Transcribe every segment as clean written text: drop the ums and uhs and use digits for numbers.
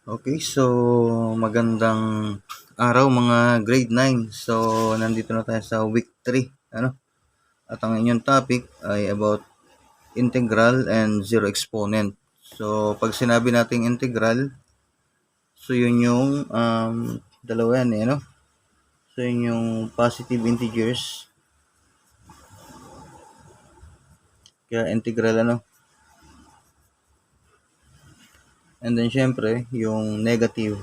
Okay, so magandang araw mga grade 9. So nandito na tayo sa week 3, ano? At ang inyong topic ay about integral and zero exponent. So pag sinabi nating integral, so yun yung dalawa yan ano? So yun yung positive integers. Kaya integral ano? And then syempre, yung negative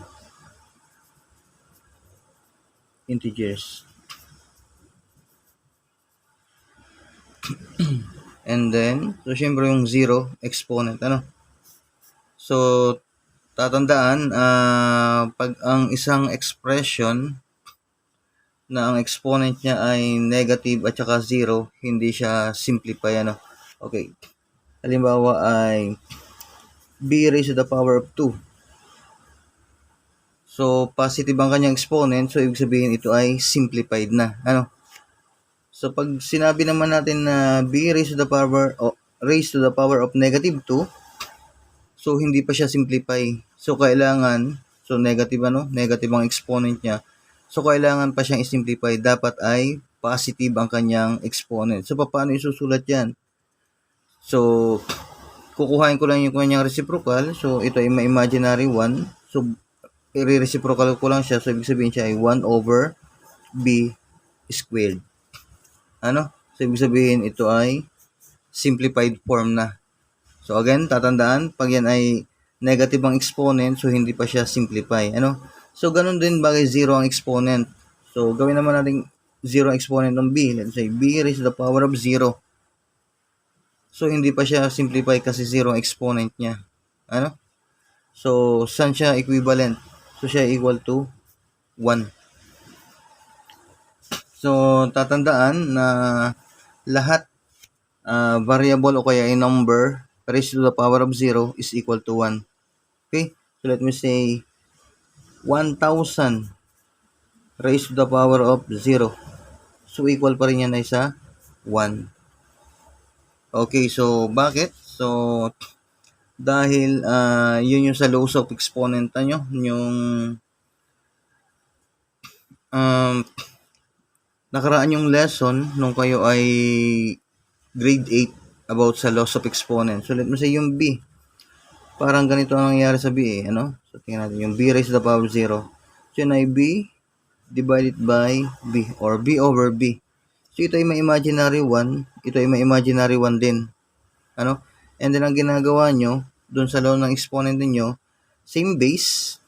integers. And then, so syempre yung zero exponent, ano? So, tatandaan, pag ang isang expression na ang exponent niya ay negative at saka zero, hindi siya simplify, ano? Okay. Halimbawa ay b raised to the power of 2. So, positive ang kanyang exponent, so ibig sabihin ito ay simplified na, ano? So, pag sinabi naman natin na b raised to the power of negative 2, so hindi pa siya simplify. So, kailangan, so negative negative ang exponent niya. So, kailangan pa siyang i-simplify. Dapat ay positive ang kanyang exponent. So, paano isusulat yan? So, kukuhain ko lang yung kanyang reciprocal. So, ito ay may imaginary 1. So, i-reciprocal ko lang siya. So, ibig sabihin siya ay 1 over b squared. Ano? So, ibig sabihin ito ay simplified form na. So, again, tatandaan, pag yan ay negative ang exponent, so hindi pa siya simplify. Ano? So, ganun din bagay 0 ang exponent. So, gawin naman natin 0 ang exponent ng b. Let's say, b raised to the power of 0. So, hindi pa siya simplify kasi 0 ang exponent niya. Ano? So, saan siya equivalent? So, siya equal to 1. So, tatandaan na lahat variable o kaya a number raised to the power of 0 is equal to 1. Okay? So, let me say 1,000 raised to the power of 0. So, equal pa rin yan ay sa 1. Okay, so bakit? So, dahil yun yung sa laws of exponent nyo, yung nakaraan yung lesson nung kayo ay grade 8 about sa laws of exponent. So, let me say yung b. Parang ganito ang nangyayari sa b ano? So, tingnan natin yung b raised to the power of 0. So, yun ay b divided by b or b over b. So, ito ay may imaginary 1. Ito ay may imaginary 1 din. Ano? And then, ang ginagawa nyo, dun sa law ng exponent ninyo, same base.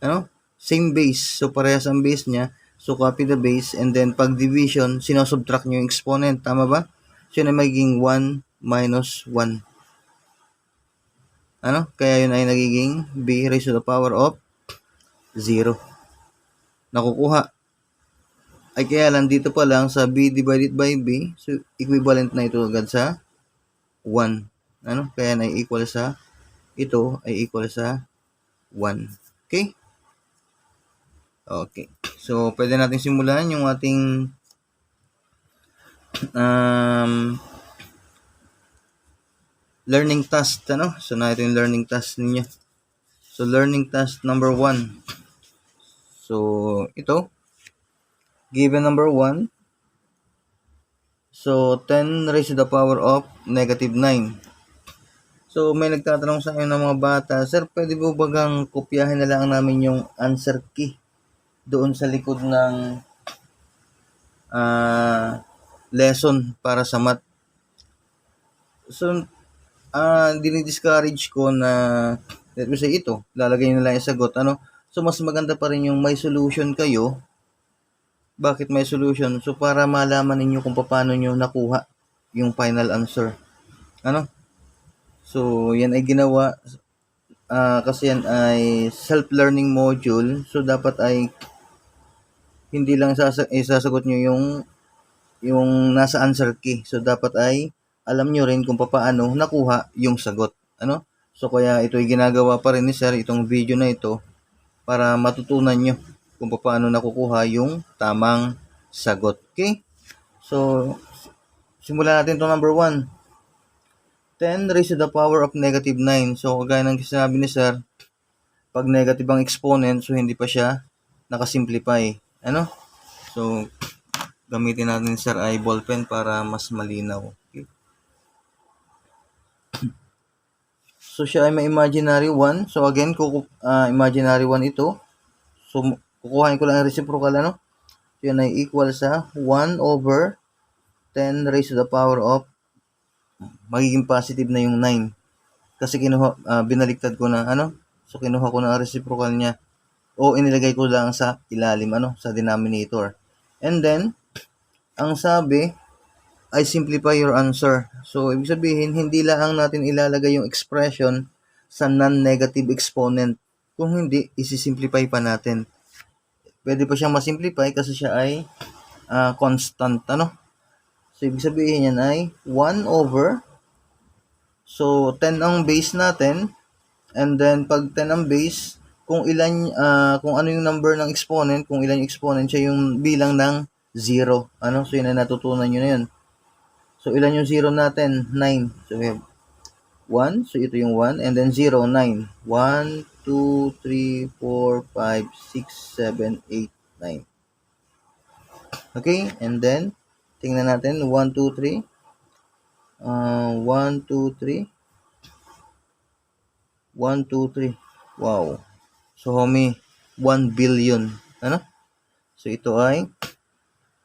Ano? Same base. So, parehas ang base niya. So, copy the base. And then, pag division, sinosubtract nyo yung exponent. Tama ba? So, yun ay magiging 1 minus 1. Ano? Kaya yun ay nagiging b raised to the power of 0. Nakukuha. Ay kaya lang dito pa lang sa b divided by b, so equivalent na ito agad sa 1. Ano? Kaya na equal sa ito ay equal sa 1. Okay? Okay. So, pwede natin simulan yung ating learning task, ano? So, natin yung learning task ninyo. So, learning task number 1. So, ito. Given number 1. So, 10 raised to the power of negative 9. So, may nagtatanong sa akin ng mga bata, Sir, pwede po bagang kopyahin na lang namin yung answer key doon sa likod ng lesson para sa math? So, dinidiscourage ko na, let me say ito, lalagay nila yung sagot, ano? So, mas maganda pa rin yung may solution kayo. Bakit may solution? So, para malaman ninyo kung paano nyo nakuha yung final answer. Ano? So, yan ay ginawa kasi yan ay self-learning module. So, dapat ay hindi lang isasagot nyo yung nasa answer key. So, dapat ay alam nyo rin kung paano nakuha yung sagot. Ano? So, kaya ito ay ginagawa pa rin ni Sir, itong video na ito, para matutunan nyo kung paano nakukuha yung tamang sagot. Okay? So, simulan natin itong number 1. 10 raised to the power of negative 9. So, kagaya ng sinabi ni Sir, Pag negative ang exponent, so hindi pa siya nakasimplify. Ano? So, gamitin natin sir ay ballpen para mas malinaw. Okay? So, siya ay may imaginary 1. So, again, imaginary 1 ito. So, kukuhain ko lang ang reciprocal, ano? So, yan ay equal sa 1 over 10 raised to the power of, magiging positive na yung 9. Kasi binaliktad ko na, ano? So, kinuha ko na ang reciprocal niya. O, inilagay ko lang sa ilalim, ano? Sa denominator. And then, ang sabi ay simplify your answer. So, ibig sabihin, hindi lang natin ilalagay yung expression sa non-negative exponent. Kung hindi, isi-simplify pa natin. Pwede pa siyang masimplify kasi siya ay constant, ano? So, ibig sabihin yan ay 1 over, so 10 ang base natin, and then pag 10 ang base, kung ano yung number ng exponent, kung ilan yung exponent, siya yung bilang ng 0. Ano? So, yun na natutunan nyo na yun. So, ilan yung 0 natin? 9. So, we have 1. So, ito yung 1. And then 0, 9. 1, 2, 3, 4, 5, 6, 7, 8, 9. Okay? And then, tingnan natin. 1, 2, 3. 1, 2, 3. 1, 2, 3. Wow. So, homie, 1 billion. Ano? So, ito ay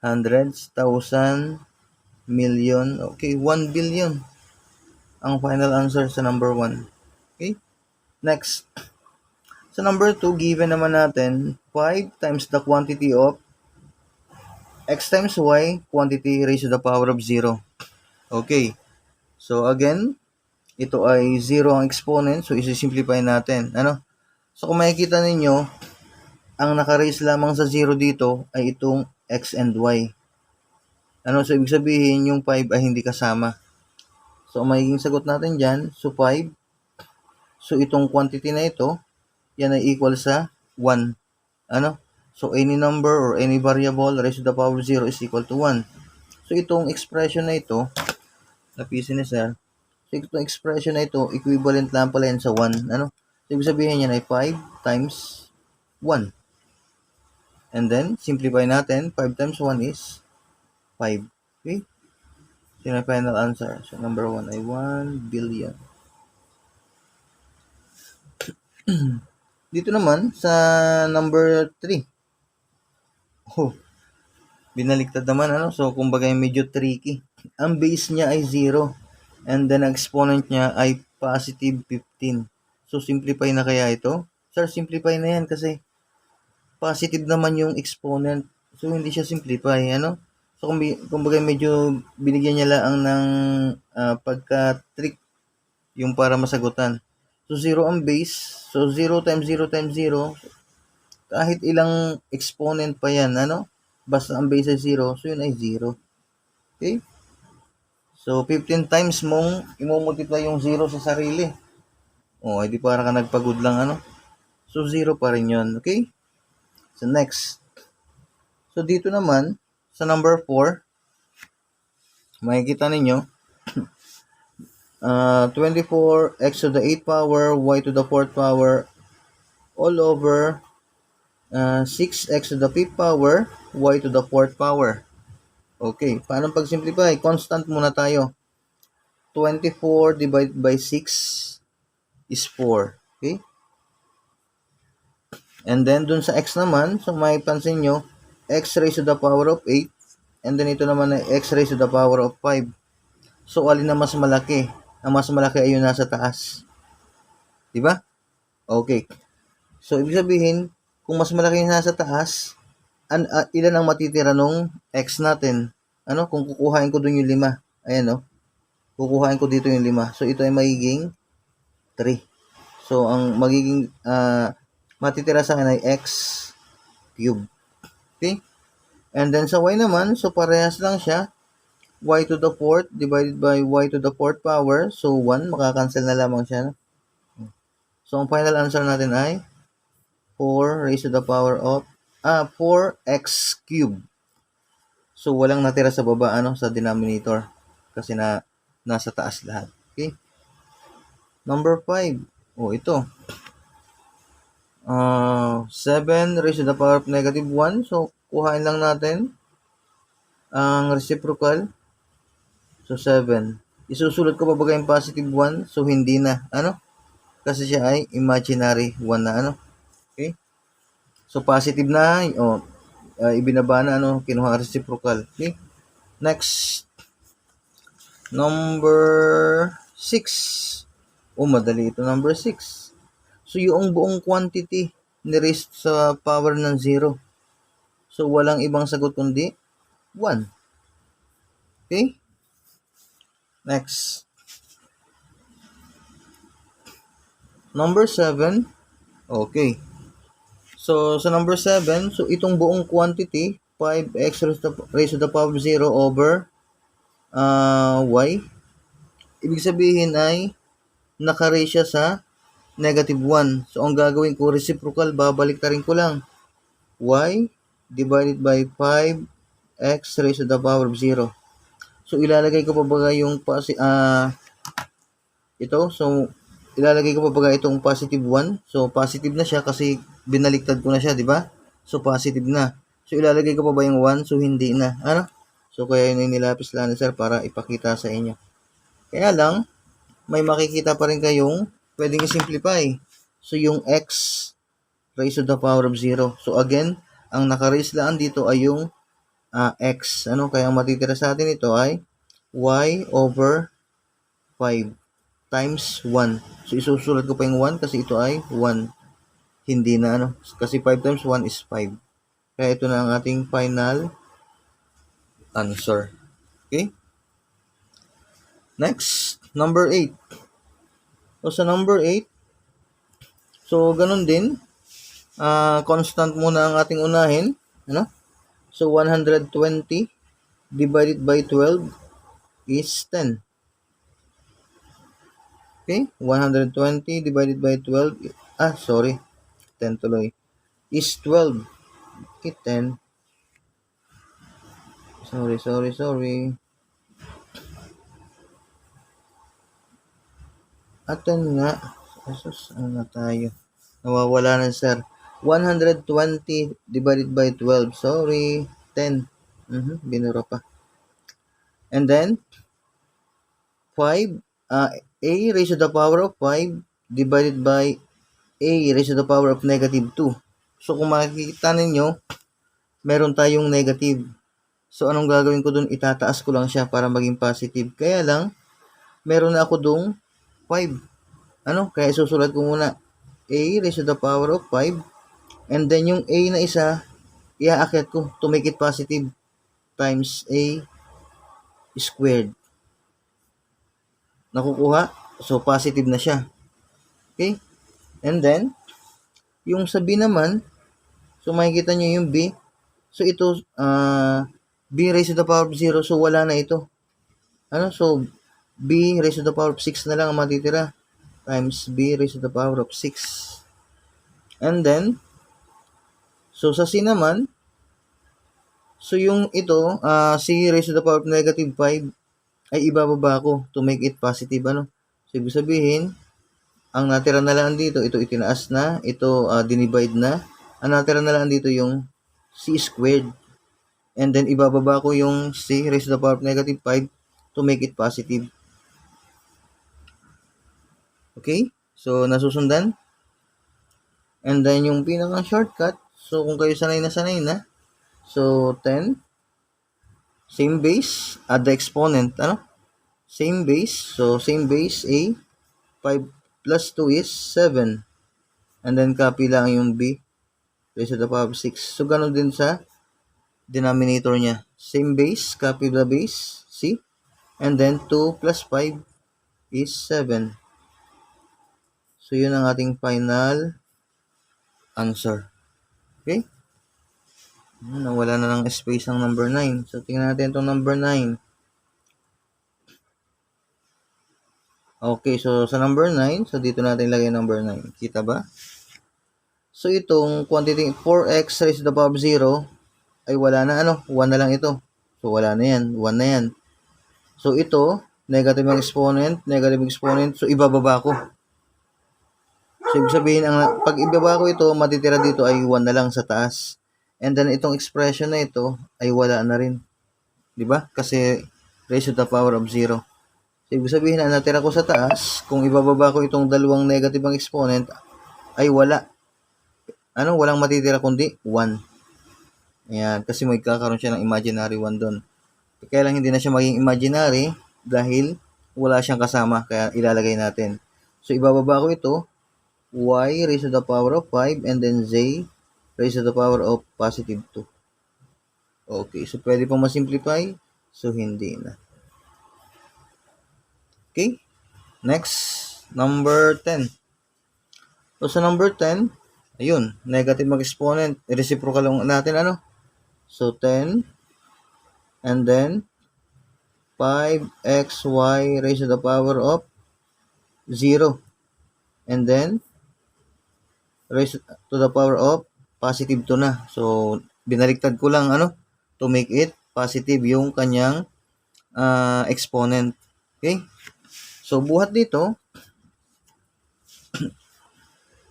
hundreds, thousand, million. Okay, 1 billion. Ang final answer sa number 1. Okay? Next. Sa number 2, given naman natin 5 times the quantity of x times y, quantity raised to the power of 0. Okay. So, again, ito ay 0 ang exponent. So, isi-simplify natin. Ano? So, kung makikita ninyo, ang naka-raise lamang sa 0 dito ay itong x and y. Ano? So, ibig sabihin, yung 5 ay hindi kasama. So, ang magiging sagot natin dyan, so 5. So, itong quantity na ito, yan ay equal sa 1. Ano? So, any number or any variable raised to the power of 0 is equal to 1. So, itong expression na ito, napisin ni sir, so, itong expression na ito, equivalent lang pala yan sa 1. Ano? So, ibig sabihin yan ay 5 times 1. And then, simplify natin. 5 times 1 is 5. Okay? So, yung final answer. So, number 1 ay 1 billion. Dito naman, sa number 3. Oh, binaliktad naman, ano? So, kumbaga medyo tricky. Ang base niya ay 0. And then, ang exponent niya ay positive 15. So, simplify na kaya ito? Sir, simplify na yan kasi positive naman yung exponent. So, hindi siya simplify, ano? So, kumbaga medyo binigyan niya lang ng pagka-trick yung para masagutan. So, 0 ang base. So, 0 times 0 times 0, kahit ilang exponent pa yan, ano? Basta ang base ay 0, so yun ay 0. Okay? So, 15 times mong imumultiply yung 0 sa sarili. O, edi para ka nagpagod lang, ano? So, 0 pa rin yun. Okay? So, next. So, dito naman, sa number 4, makikita ninyo, 24x to the 8th power, y to the 4th power, all over 6x to the 5th power, y to the 4th power. Okay, paano pag-simplify? Constant muna tayo. 24 divided by 6 is 4. Okay? And then, dun sa x naman, so may pansin nyo, x raised to the power of 8, and then ito naman ay x raised to the power of 5. So, alin na mas malaki? Ang mas malaki ay yung nasa taas. Diba? Okay. So, ibig sabihin, kung mas malaki yung nasa taas, ilan ang matitira nung x natin? Ano? Kung kukuhain ko dun yung 5. Ayan, no? Kukuhain ko dito yung 5. So, ito ay magiging 3. So, ang magiging matitira sa akin ay x cube. Okay? And then sa y naman, so parehas lang siya. Y to the 4th divided by y to the 4th power. So, 1. Makakancel na lamang siya. So, ang final answer natin ay 4 raised to the power of 4x cube. So, walang natira sa baba, ano, sa denominator. Kasi nasa taas lahat. Okay? Number 5. Oh, ito. 7 raised to the power of negative 1. So, kuhain lang natin ang reciprocal. So, 7. Isusulat ko pa ba yung positive 1? So, hindi na. Ano? Kasi siya ay imaginary 1 na. Ano? Okay? So, positive na. Ibinaba na. Ano? Kinuha ang reciprocal. Okay? Next. Number 6. Madali ito. Number 6. So, yung buong quantity ni-raised sa power ng 0. So, walang ibang sagot kundi 1. Okay? Next. Number 7. Okay. So, sa number 7, so itong buong quantity, 5x raised to the power of 0 over y. Ibig sabihin ay naka-raise siya sa negative 1. So, ang gagawin ko, reciprocal, babalik ta rin ko lang. Y divided by 5x raised to the power of 0. So, ilalagay ko pa ba yung ito? So, ilalagay ko pa ba itong positive 1? So, positive na siya kasi binaliktad ko na siya, di ba? So, positive na. So, ilalagay ko pa ba yung 1? So, hindi na. Ano? So, kaya yun yung nilapis lang, sir, para ipakita sa inyo. Kaya lang, may makikita pa rin kayong pwedeng i-simplify. So, yung x raised to the power of 0. So, again, ang naka-raise lang dito ay yung x. Ano? Kaya ang matitira sa atin ito ay y over 5 times 1. So, isusulat ko pa yung 1 kasi ito ay 1. Hindi na ano. Kasi 5 times 1 is 5. Kaya ito na ang ating final answer. Okay? Next, number 8. So, sa number 8, so, ganun din. Constant muna ang ating unahin. Ano? So, 120 divided by 12 is 10. Okay? 120 divided by 12. 10 tuloy. Is 12. Okay, 10. Sorry. At 10 nga. Asus, ano na tayo? Nawawala na, sir. 120 divided by 12. Sorry. 10. Binura pa. And then, 5. A raised to the power of 5 divided by a raised to the power of negative 2. So, kung makikita ninyo, meron tayong negative. So, anong gagawin ko dun? Itataas ko lang siya para maging positive. Kaya lang, meron na ako dong 5. Ano? Kaya isusulat ko muna a raised to the power of 5. And then, yung a na isa, iaakyat ko to make it positive times a squared. Nakukuha? So, positive na siya. Okay? And then, yung sa B naman, so makikita nyo yung B. So, ito, B raised to the power of 0. So, wala na ito. Ano? So, B raised to the power of 6 na lang ang matitira. Times B raised to the power of 6. And then, so sa C naman, so yung ito, C raised to the power of negative 5, ay ibababa ko to make it positive. Ano? So, ibig sabihin, ang natira na lang dito, ito itinaas na, ito dinivide na. Ang natira na lang dito yung C squared. And then, ibababa ko yung C raised to the power of negative 5 to make it positive. Okay? So, nasusundan. And then, yung pinakang shortcut, so, kung kayo sanay na, so, 10, same base, add the exponent, ano? Same base, so, same base, A, 5 plus 2 is 7. And then, copy lang yung B, raised to the power of 6. So, ganun din sa denominator niya. Same base, copy the base, C. And then, 2 plus 5 is 7. So, yun ang ating final answer. Okay? Nawala na ng space ang number 9. So, tingnan natin itong number 9. Okay, so sa number 9, so dito natin lagay number 9. Kita ba? So, itong quantity 4x raised to the power of 0 ay wala na, 1 na lang ito. So, wala na yan. 1 na yan. So, ito, negative exponent. So, ibababa ko. So, ibig sabihin, pag ibaba ko ito, matitira dito ay 1 na lang sa taas. And then, itong expression na ito ay wala na rin. Di ba? Kasi raised to the power of 0. So, ibig sabihin, ang natira ko sa taas, kung ibababa ko itong dalawang negative ang exponent, ay wala. Walang matitira kundi 1. Ayan, kasi magkakaroon siya ng imaginary 1 doon. Kaya lang hindi na siya maging imaginary dahil wala siyang kasama, kaya ilalagay natin. So, ibababa ko ito, y raised to the power of 5, and then z raised to the power of positive 2. Okay, so pwede pong masimplify, so hindi na. Okay, next, number 10. So, sa number 10, ayun, negative mag-exponent, reciprocal lang natin, So, 10, and then, 5xy raised to the power of 0. And then, raised to the power of positive 2 na. So, binaliktad ko lang, to make it positive yung kanyang exponent. Okay? So, buhat dito,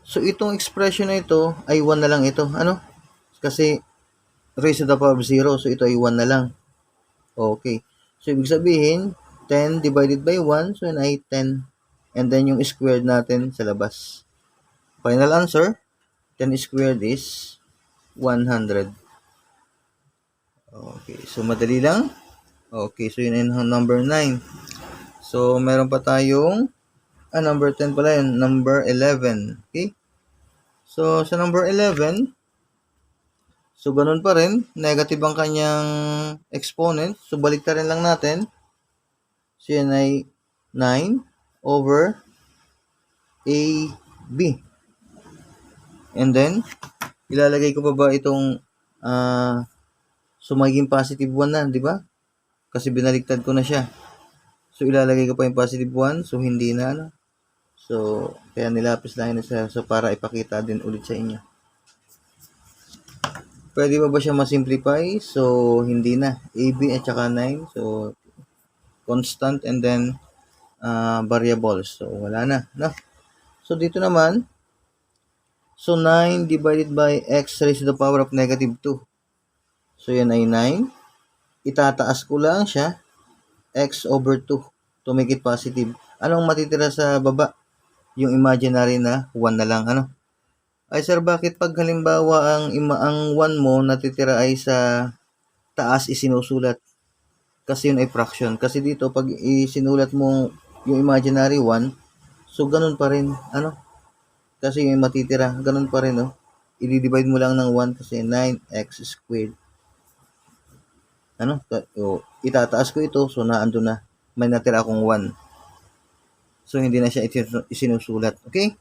so, itong expression na ito ay 1 na lang ito. Kasi, raised to the power of 0, so ito ay 1 na lang. Okay. So, ibig sabihin, 10 divided by 1, so yun ay 10. And then, yung squared natin sa labas. Final answer, 10 squared is 100. Okay. So, madali lang. Okay. So, yun yung number 9. So, meron pa tayong, number 10 pala yun, number 11. Okay. So, sa number 11, so, ganun pa rin. Negative ang kanyang exponent. So, baliktarin lang natin. So, yan ay 9 over AB. And then, ilalagay ko pa ba itong, so, magiging positive 1 na, di ba? Kasi binaliktad ko na siya. So, ilalagay ko pa yung positive 1. So, hindi na, So, kaya nilapis lang yun siya. So, para ipakita din ulit sa inyo. Pwede ba siya masimplify? So, hindi na. AB at saka 9. So, constant and then variables. So, wala na. No? So, dito naman, so 9 divided by x raised to the power of negative 2. So, yan ay 9. Itataas ko lang siya, x over 2 to make it positive. Anong matitira sa baba? Yung imaginary na 1 na lang. Ay sir, bakit pag halimbawa ang 1 mo natitira ay sa taas isinusulat? Kasi yun ay fraction. Kasi dito, pag isinulat mo yung imaginary 1, so ganun pa rin. Kasi yung matitira, ganun pa rin, I-divide mo lang ng 1 kasi 9x squared. Itataas ko ito, so naando na. May natira akong 1. So, hindi na siya isinusulat. Okay?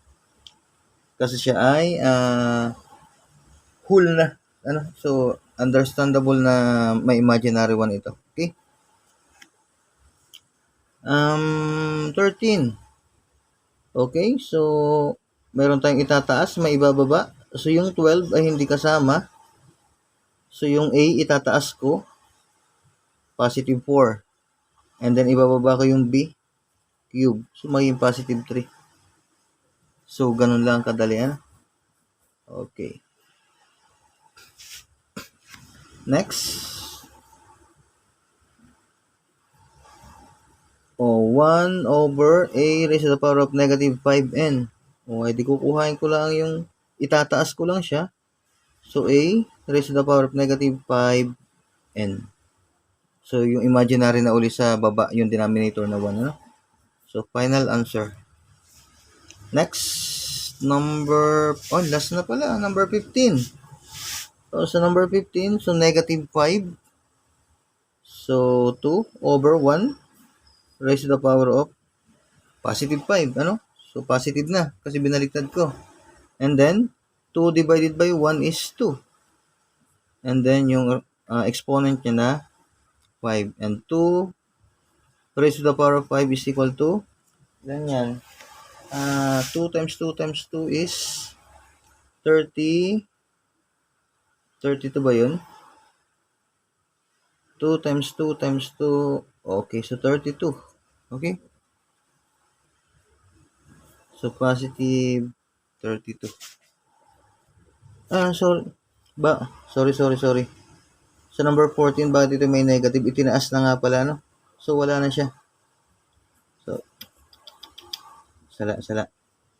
Kasi siya ay whole na. So, understandable na may imaginary 1 ito. Okay? 13. Okay, so meron tayong itataas, may ibababa. So, yung 12 ay hindi kasama. So, yung A itataas ko, positive 4. And then, ibababa ko yung B, cube. So, maging positive 3. So, ganun lang kadali. Okay. Next. 1 over A raised to the power of negative 5n. Edi kukuhain ko lang yung, itataas ko lang siya. So, A raised to the power of negative 5n. So, yung imaginary na uli sa baba, yung denominator na 1, So, final answer. Next, last na pala, number 15. So, sa number 15, so negative 5. So, 2 over 1 raised to the power of positive 5, So, positive na, kasi binaliktad ko. And then, 2 divided by 1 is 2. And then, yung exponent niya na 5. And 2 raised to the power of 5 is equal to, ganyan, 2 times 2 times 2 is 30. 32 ba yun? 2 times 2 times 2. Okay, so 32. Okay? So, positive 32. Sorry. Sorry. Sa number 14, bakit ito may negative? Itinaas na nga pala, no? So, wala na siya. So, sala.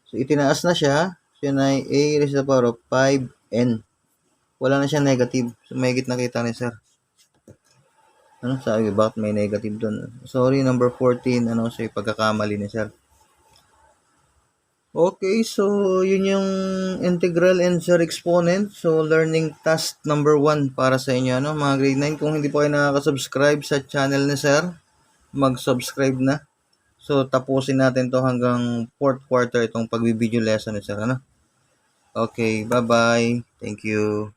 So, itinaas na siya. So, yun ay a raised to the power of 5n. Wala na siya negative. So, may nakita ni sir. Ano sabi? Bakit may negative doon? Sorry, number 14. So, pagkakamali ni sir. Okay, so yun yung integral and sir exponent. So, learning task number 1 para sa inyo, mga grade 9. Kung hindi po kayo nakaka-subscribe sa channel ni sir, mag-subscribe na. So, tapusin natin to hanggang 4th quarter itong pagbibideo lesson ni sir, Okay, bye-bye. Thank you.